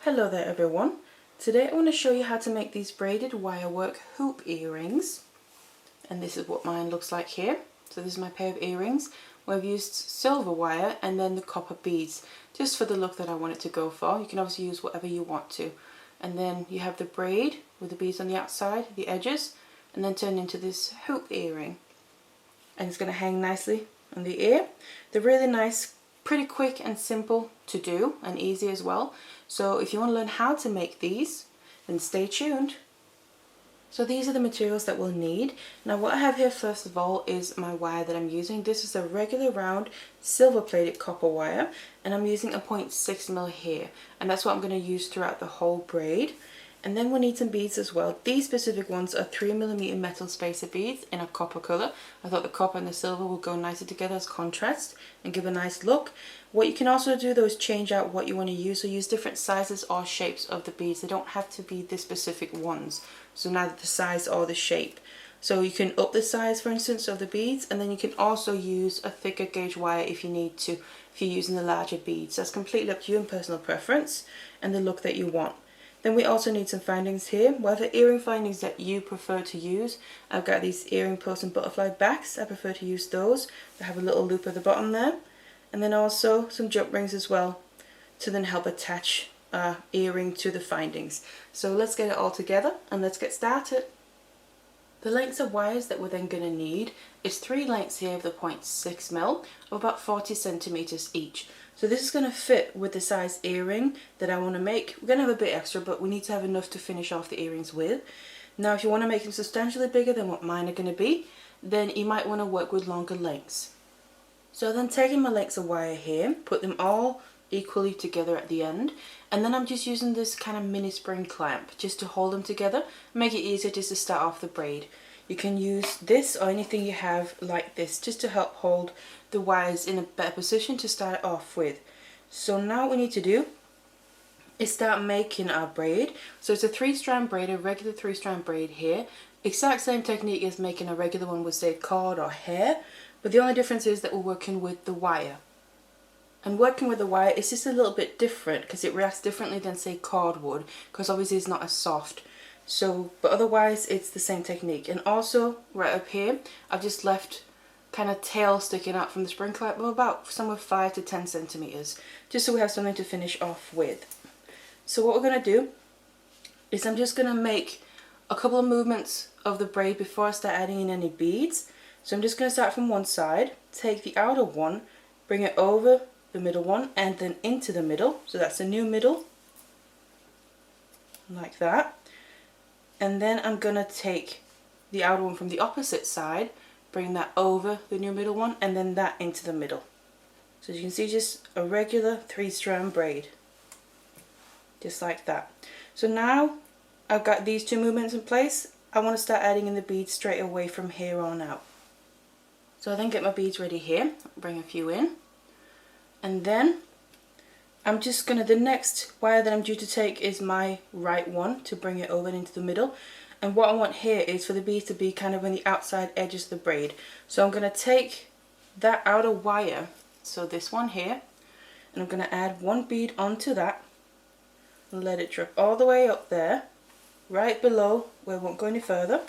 Hello there everyone. Today I want to show you how to make these braided wirework hoop earrings. And this is what mine looks like here. So this is my pair of earrings where I've used silver wire and then the copper beads just for the look that I want it to go for. You can obviously use whatever you want to. And then you have the braid with the beads on the outside, the edges, and then turn into this hoop earring. And it's going to hang nicely on the ear. They're really nice, pretty quick and simple to do and easy as well. So if you want to learn how to make these, then stay tuned. So these are the materials that we'll need. Now what I have here first of all is my wire that I'm using. This is a regular round silver plated copper wire and I'm using a 0.6mm here, and that's what I'm going to use throughout the whole braid. And then we'll need some beads as well. These specific ones are 3mm metal spacer beads in a copper colour. I thought the copper and the silver will go nicely together as contrast and give a nice look. What you can also do though is change out what you want to use, so use different sizes or shapes of the beads. They don't have to be the specific ones, so neither the size or the shape. So you can up the size, for instance, of the beads, and then you can also use a thicker gauge wire if you need to, if you're using the larger beads. That's completely up to you and personal preference and the look that you want. Then we also need some findings here, whatever earring findings that you prefer to use. I've got these earring post and butterfly backs. I prefer to use those. They have a little loop at the bottom there. And then also some jump rings as well to then help attach our earring to the findings. So let's get it all together and let's get started. The lengths of wires that we're then going to need is 3 lengths here of the 0.6mm of about 40 centimeters each. So this is going to fit with the size earring that I want to make. We're going to have a bit extra, but we need to have enough to finish off the earrings with. Now if you want to make them substantially bigger than what mine are going to be, then you might want to work with longer lengths. So then taking my lengths of wire here, put them all equally together at the end, and then I'm just using this kind of mini spring clamp just to hold them together, make it easier just to start off the braid. You can use this or anything you have like this just to help hold the wires in a better position to start off with. So now what we need to do is start making our braid. So it's a 3-strand braid, a regular 3-strand braid here. Exact same technique as making a regular one with say cord or hair, but the only difference is that we're working with the wire. And working with the wire is just a little bit different because it reacts differently than say cord would, because obviously it's not as soft. So, but otherwise it's the same technique. And also right up here I've just left kind of tail sticking out from the spring clamp of about somewhere 5 to 10 centimeters, just so we have something to finish off with. So what we're going to do is I'm just going to make a couple of movements of the braid before I start adding in any beads. So I'm just going to start from one side, take the outer one, bring it over the middle one and then into the middle. So that's a new middle, like that. And then I'm going to take the outer one from the opposite side, bring that over the new middle one, and then that into the middle. So as you can see, just a regular 3-strand braid, just like that. So now I've got these 2 movements in place. I want to start adding in the beads straight away from here on out. So I then get my beads ready here, bring a few in, and then I'm just going to, the next wire that I'm due to take is my right one to bring it over into the middle. And what I want here is for the beads to be kind of on the outside edges of the braid. So I'm going to take that outer wire, so this one here, and I'm going to add 1 bead onto that and let it drip all the way up there, right below where it won't go any further.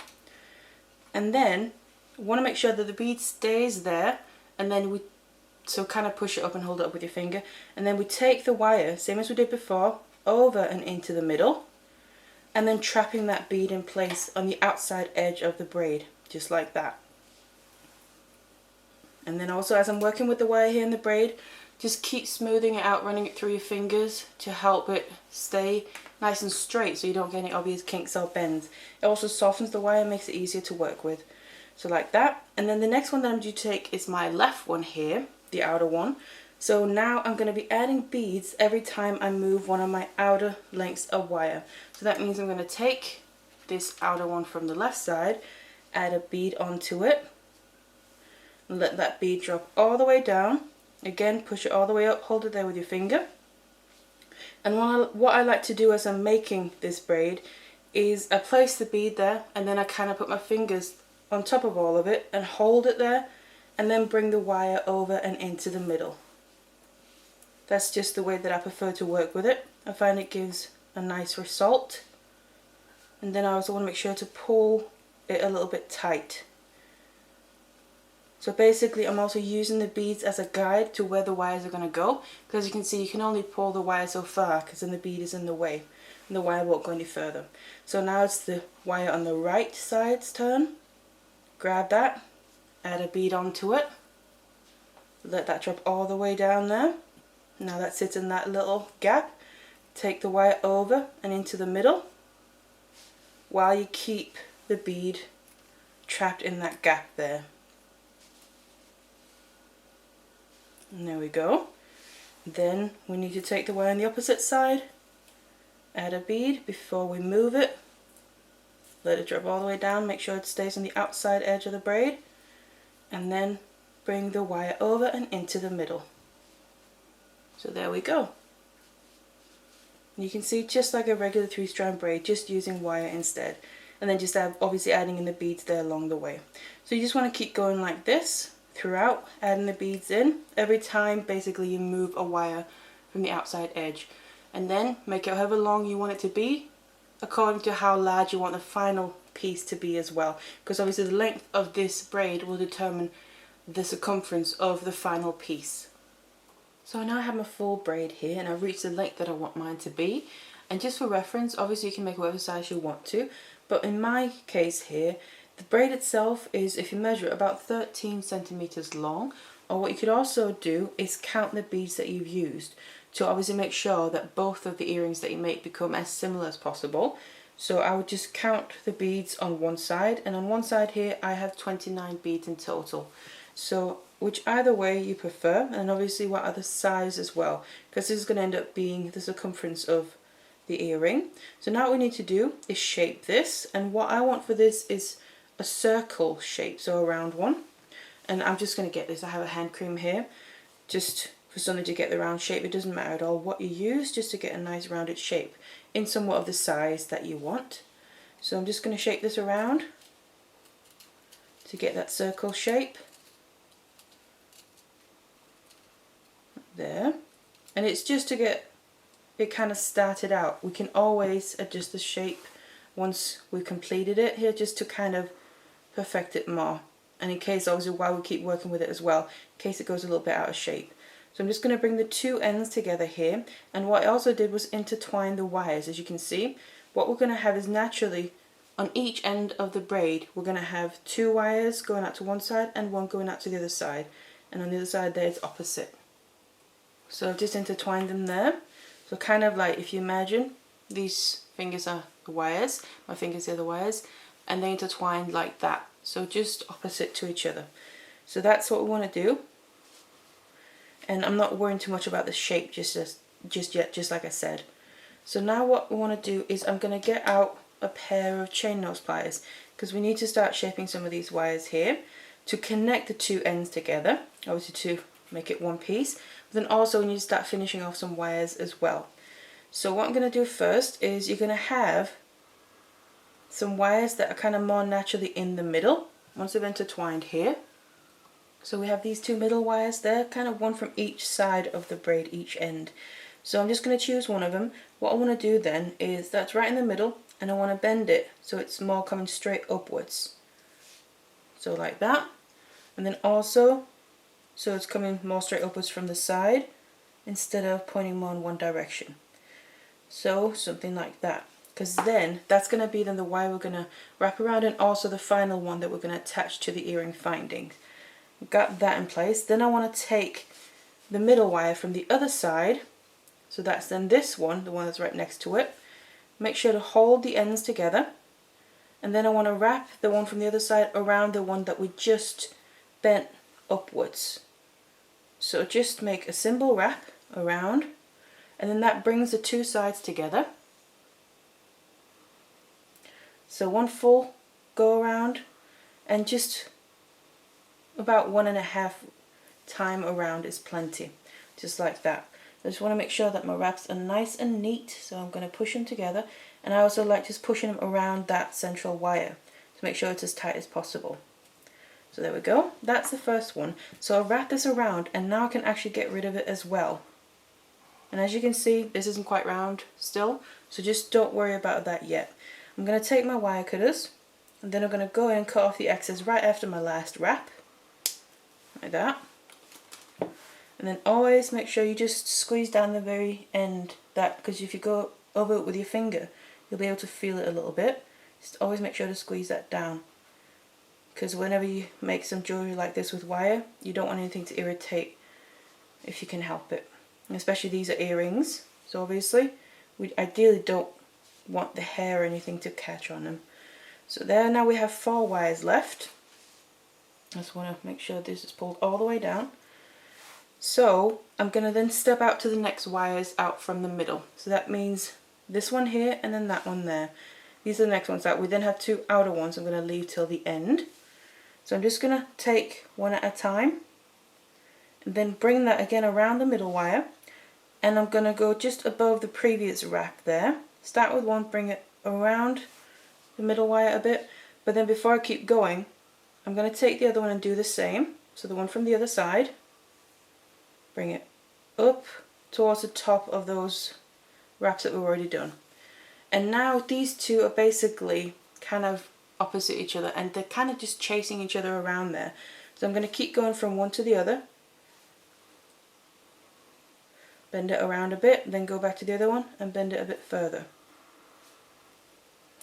And then I want to make sure that the bead stays there, and then we kind of push it up and hold it up with your finger, and then we take the wire, same as we did before, over and into the middle, and then trapping that bead in place on the outside edge of the braid, just like that. And then also as I'm working with the wire here in the braid, just keep smoothing it out, running it through your fingers to help it stay nice and straight so you don't get any obvious kinks or bends. It also softens the wire, makes it easier to work with. So like that. And then the next one that I'm due to take is my left one here, the outer one. So now I'm going to be adding beads every time I move one of my outer lengths of wire. So that means I'm going to take this outer one from the left side, add a bead onto it, and let that bead drop all the way down. Again, push it all the way up, hold it there with your finger. And what I like to do as I'm making this braid is I place the bead there, and then I kind of put my fingers on top of all of it and hold it there, and then bring the wire over and into the middle. That's just the way that I prefer to work with it. I find it gives a nice result. And then I also want to make sure to pull it a little bit tight. So basically I'm also using the beads as a guide to where the wires are going to go, because you can see you can only pull the wire so far because then the bead is in the way and the wire won't go any further. So now it's the wire on the right side's turn. Grab that, add a bead onto it, let that drop all the way down there. Now that sits in that little gap. Take the wire over and into the middle while you keep the bead trapped in that gap there. And there we go. Then we need to take the wire on the opposite side, add a bead before we move it, let it drop all the way down, make sure it stays on the outside edge of the braid, and then bring the wire over and into the middle. So there we go. And you can see just like a regular 3-strand braid, just using wire instead, and then just obviously adding in the beads there along the way. So you just want to keep going like this throughout, adding the beads in every time basically you move a wire from the outside edge, and then make it however long you want it to be according to how large you want the final piece to be as well, because obviously the length of this braid will determine the circumference of the final piece. So I now have my full braid here and I've reached the length that I want mine to be, and just for reference obviously you can make whatever size you want to, but in my case here the braid itself is, if you measure it, about 13 centimeters long. Or what you could also do is count the beads that you've used to obviously make sure that both of the earrings that you make become as similar as possible. So I would just count the beads on one side, and on one side here I have 29 beads in total. So which either way you prefer, and obviously what other size as well, because this is going to end up being the circumference of the earring. So now what we need to do is shape this, and what I want for this is a circle shape, so a round one. And I'm just going to get this, I have a hand cream here, just for something to get the round shape. It doesn't matter at all what you use, just to get a nice rounded shape in somewhat of the size that you want. So I'm just going to shape this around to get that circle shape. There. And it's just to get it kind of started out. We can always adjust the shape once we've completed it here, just to kind of perfect it more, and in case obviously while we keep working with it as well, in case it goes a little bit out of shape. So I'm just going to bring the two ends together here, and what I also did was intertwine the wires. As you can see, what we're going to have is naturally on each end of the braid we're going to have two wires going out to one side and one going out to the other side, and on the other side there it's opposite. So I've just intertwined them there. So kind of like if you imagine these fingers are the wires, my fingers are the wires, and they intertwined like that, so just opposite to each other. So that's what we want to do, and I'm not worrying too much about the shape just yet, just like I said. So now what we want to do is I'm going to get out a pair of chain nose pliers, because we need to start shaping some of these wires here to connect the two ends together, obviously to make it one piece, but then also we need to start finishing off some wires as well. So what I'm going to do first is you're going to have some wires that are kind of more naturally in the middle once they've intertwined here. So we have these two middle wires there, kind of one from each side of the braid, each end. So I'm just going to choose one of them. What I want to do then is that's right in the middle, and I want to bend it so it's more coming straight upwards. So like that, and then also so it's coming more straight upwards from the side instead of pointing more in one direction. So something like that, because then that's going to be then the wire we're going to wrap around, and also the final one that we're going to attach to the earring finding. Got that in place. Then I want to take the middle wire from the other side, so that's then this one, the one that's right next to it. Make sure to hold the ends together, and then I want to wrap the one from the other side around the one that we just bent upwards. So just make a simple wrap around, and then that brings the two sides together. So one full go around, and just about 1.5 time around is plenty, just like that. I just want to make sure that my wraps are nice and neat, so I'm going to push them together, and I also like just pushing them around that central wire to make sure it's as tight as possible. So there we go, that's the first one. So I'll wrap this around, and now I can actually get rid of it as well. And as you can see, this isn't quite round still, so just don't worry about that yet. I'm going to take my wire cutters, and then I'm going to go in and cut off the excess right after my last wrap, like that. And then always make sure you just squeeze down the very end, because if you go over it with your finger, you'll be able to feel it a little bit. Just always make sure to squeeze that down, because whenever you make some jewellery like this with wire, you don't want anything to irritate if you can help it. And especially these are earrings, so obviously we ideally don't want the hair or anything to catch on them. So there, now we have 4 wires left. I just want to make sure this is pulled all the way down. So I'm going to then step out to the next wires out from the middle. So that means this one here and then that one there. These are the next ones out. We then have 2 outer ones I'm going to leave till the end. So I'm just going to take one at a time and then bring that again around the middle wire, and I'm going to go just above the previous wrap there. Start with one, bring it around the middle wire a bit, but then before I keep going, I'm going to take the other one and do the same. So the one from the other side, bring it up towards the top of those wraps that we've already done. And now these two are basically kind of opposite each other, and they're kind of just chasing each other around there. So I'm going to keep going from one to the other, bend it around a bit, then go back to the other one and bend it a bit further.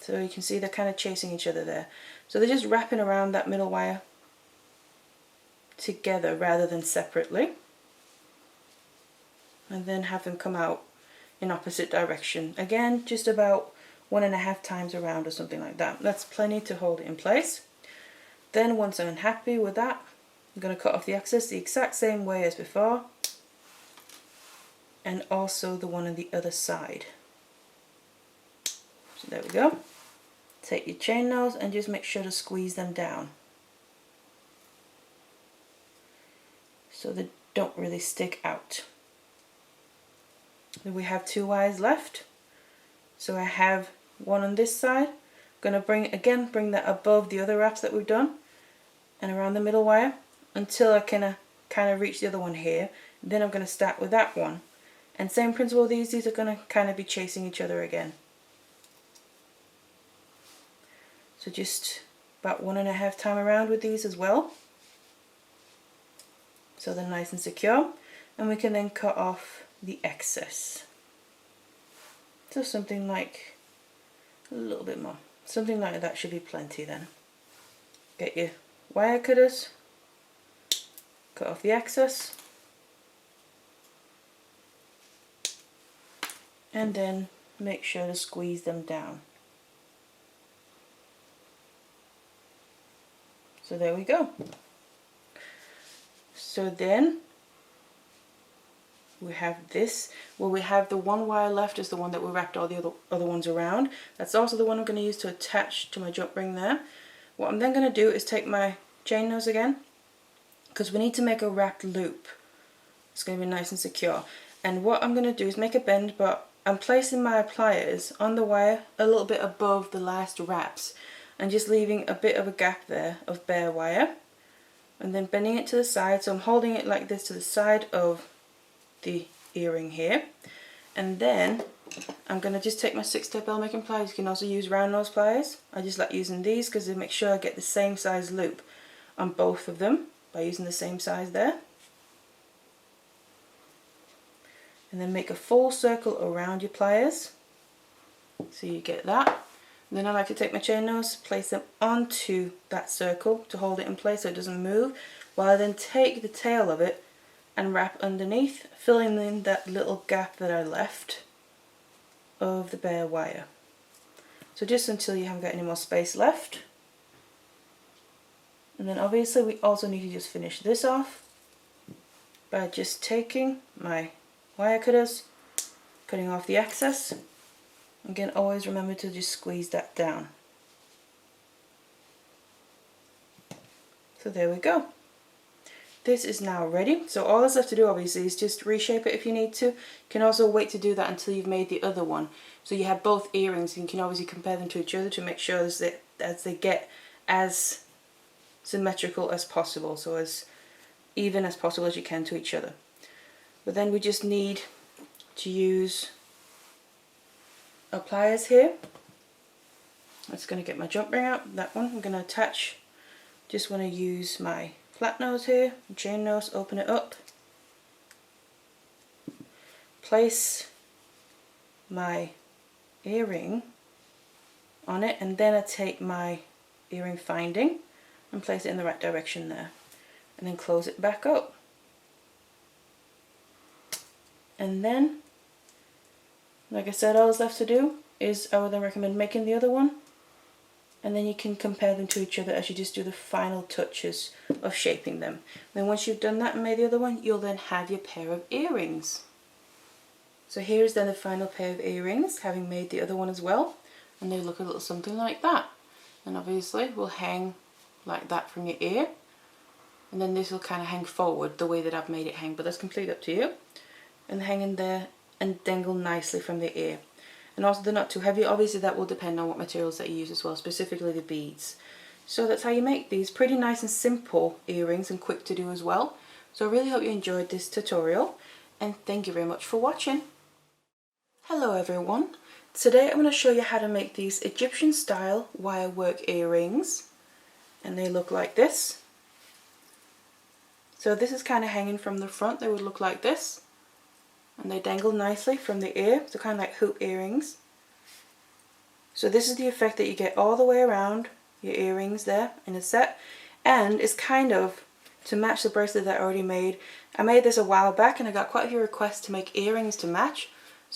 So you can see they're kind of chasing each other there. So they're just wrapping around that middle wire together rather than separately. And then have them come out in opposite direction. Again, just about 1.5 times around or something like that. That's plenty to hold it in place. Then once I'm happy with that, I'm going to cut off the excess the exact same way as before, and also the one on the other side. So there we go. Take your chain nails and just make sure to squeeze them down so they don't really stick out. Then we have 2 wires left. So I have one on this side. I'm going to bring that above the other wraps that we've done and around the middle wire until I can kind of reach the other one here. Then I'm going to start with that one. And same principle, these are going to kind of be chasing each other again. So just about 1.5 time around with these as well. So they're nice and secure. And we can then cut off the excess. So something like a little bit more. Something like that should be plenty then. Get your wire cutters, cut off the excess, and then make sure to squeeze them down. So there we go. So then we have this, well, we have the 1 wire left is the one that we wrapped all the other ones around. That's also the one I'm going to use to attach to my jump ring there. What I'm then going to do is take my chain nails again, because we need to make a wrapped loop. It's going to be nice and secure. And what I'm going to do is make a bend, but I'm placing my pliers on the wire a little bit above the last wraps and just leaving a bit of a gap there of bare wire, and then bending it to the side. So I'm holding it like this to the side of the earring here, and then I'm going to just take my 6-step bell making pliers. You can also use round nose pliers. I just like using these because they make sure I get the same size loop on both of them by using the same size there. And then make a full circle around your pliers so you get that. And then I like to take my chain nails, place them onto that circle to hold it in place so it doesn't move, while I then take the tail of it and wrap underneath, filling in that little gap that I left of the bare wire. So just until you haven't got any more space left. And then obviously we also need to just finish this off by just taking my wire cutters, cutting off the excess. Again, always remember to just squeeze that down. So there we go. This is now ready. So all that's left to do obviously is just reshape it if you need to. You can also wait to do that until you've made the other one. So you have both earrings and you can obviously compare them to each other to make sure that as they get as symmetrical as possible. So as even as possible as you can to each other. But then we just need to use our pliers here. I'm just going to get my jump ring out, that one. I'm going to attach, just want to use my flat nose here, chain nose, open it up, place my earring on it, and then I take my earring finding and place it in the right direction there, and then close it back up. And then, like I said, all that's left to do is I would then recommend making the other one, and then you can compare them to each other as you just do the final touches of shaping them. Then once you've done that and made the other one, you'll then have your pair of earrings. So here's then the final pair of earrings, having made the other one as well, and they look a little something like that. And obviously will hang like that from your ear, and then this will kind of hang forward the way that I've made it hang, but that's completely up to you. And hang in there and dangle nicely from the ear. And also they're not too heavy. Obviously that will depend on what materials that you use as well, specifically the beads. So that's how you make these pretty nice and simple earrings, and quick to do as well. So I really hope you enjoyed this tutorial, and thank you very much for watching. Hello everyone. Today I'm going to show you how to make these Egyptian style wire work earrings, and they look like this. So this is kind of hanging from the front. They would look like this, and they dangle nicely from the ear, so kind of like hoop earrings. So this is the effect that you get all the way around your earrings there in a set, and it's kind of to match the bracelet that I already made. I made this a while back and I got quite a few requests to make earrings to match,